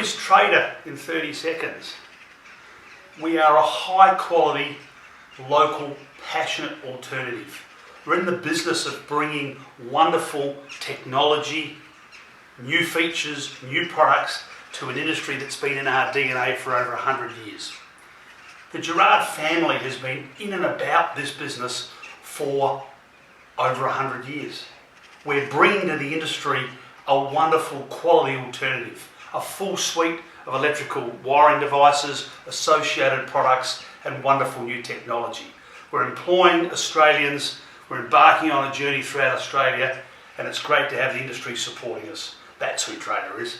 is Trader in 30 seconds? We are a high quality, local, passionate alternative. We're in the business of bringing wonderful technology, new features, new products to an industry that's been in our DNA for over 100 years. The Gerard family has been in and about this business for over 100 years. We're bringing to the industry a wonderful quality alternative, a full suite of electrical wiring devices, associated products and wonderful new technology. We're employing Australians, we're embarking on a journey throughout Australia, and it's great to have the industry supporting us. That's who Trader is.